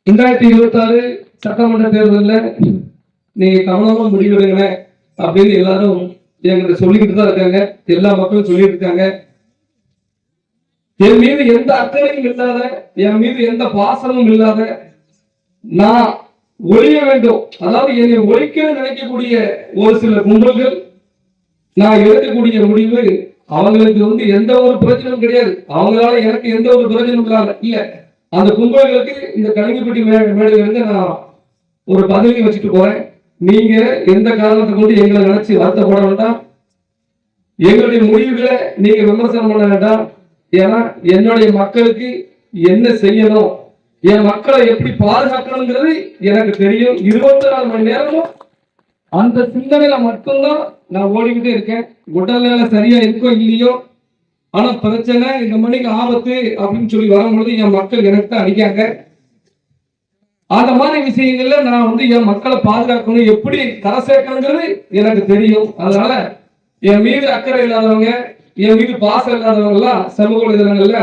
2026 சட்டமன்ற தேர்தலில் நீங்க கவனமா முடிவெடுங்க அப்படின்னு எல்லாரும் என்கிட்ட சொல்லிக்கிட்டு தான் இருக்காங்க. எல்லா மக்களும் சொல்லிட்டு இருக்காங்க. என் மீது எந்த அக்கறையும் இல்லாத, என் மீது எந்த பாசமும் இல்லாத, நான் ஒழிய வேண்டும், அதாவது என்னை ஒழிக்க நினைக்கக்கூடிய ஒரு சில கும்பல்கள் நான் எடுக்கக்கூடிய முடிவு அவங்களுக்கு எந்த ஒரு பிரச்சனையும் கிடையாது. அவங்களால எனக்கு எந்த ஒரு பிரச்சனையும் இல்ல. அந்த கும்பல்களுக்கு இந்த கலிங்கப்பட்டி மேடையிலிருந்து நான் ஒரு பதவி வச்சுட்டு போறேன். நீங்க எந்த காரணத்தை கொண்டு எங்களை நினைச்சு வருத்தப்பட வேண்டாம். எங்களுடைய முடிவுகளை நீங்க விமர்சனம் பண்ண வேண்டாம். ஏன்னா என்னுடைய மக்களுக்கு என்ன செய்யணும், என் மக்களை எப்படி பாதுகாக்கணுங்கிறது எனக்கு தெரியும். 24 மணி நேரமும் அந்த சிந்தனையில மட்டும்தான் நான் ஓடிக்கிட்டே இருக்கேன். உடல்நிலை சரியா இருக்கோ இல்லையோ, ஆனா பிரச்சனை இந்த மணிக்கு ஆபத்து அப்படின்னு சொல்லி வரும்பொழுது என் மக்கள் எனக்கு தான் அடிக்காங்க. அந்த மாதிரி விஷயங்கள்ல நான் என் மக்களை பாதுகாக்கணும், எப்படி கரை சேர்க்கணுங்கிறது எனக்கு தெரியும். அதனால என் மீது அக்கறை இல்லாதவங்க, என் மீது பாசம் இல்லாதவங்க எல்லாம் சமூக வலைதளங்கள்ல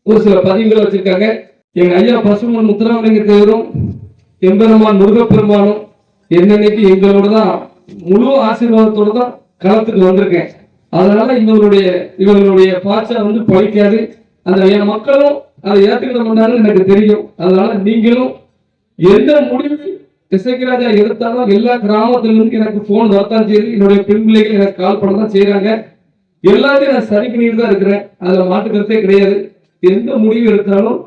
ஒரு சில பதிவுகளை வச்சிருக்காங்க. எங்க ஐயா பசுமன் முத்துராமலிங்க தேவரும் எம்பெருமான் முருகப்பெருமானும் என்னன்னைக்கு எங்களோட தான் முழு ஆசீர்வாதத்தோட தான் களத்துக்கு வந்திருக்கேன். அதனால இவங்களுடைய பாச்சா பழிக்காது. அந்த என் மக்களும் அதை ஏற்றுக்கிட மாட்டாங்கன்னு எனக்கு தெரியும். அதனால நீங்களும் எந்த முடிவு இசைக்கராஜா எடுத்தாலும் எல்லா கிராமத்திலிருந்து எனக்கு போன் வரத்தான் செய்யுது. என்னுடைய பெண் பிள்ளைகள் எனக்கு கால் பண்ண தான் செய்யறாங்க. எல்லாத்தையும் நான் சரி பண்ணிட்டு தான் இருக்கிறேன். அதுல மாட்டுக்கிறதே கிடையாது. எந்த முடிவு எடுத்தாலும்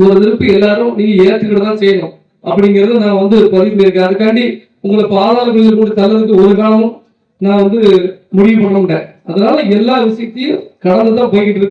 ஒரு திருப்பி எல்லாரும் நீங்க ஏற்றுக்கிட்டு தான் செய்யணும் அப்படிங்கறத நான் பதிவு பண்ணியிருக்கேன். அதுக்காண்டி உங்களை பாதாளர்கள் கூட தள்ளதுக்கு ஒரு காலமும் நான் முடிவு பண்ண முடியேன். அதனால எல்லா விஷயத்தையும் கடந்துதான் போய்கிட்டு இருக்கு.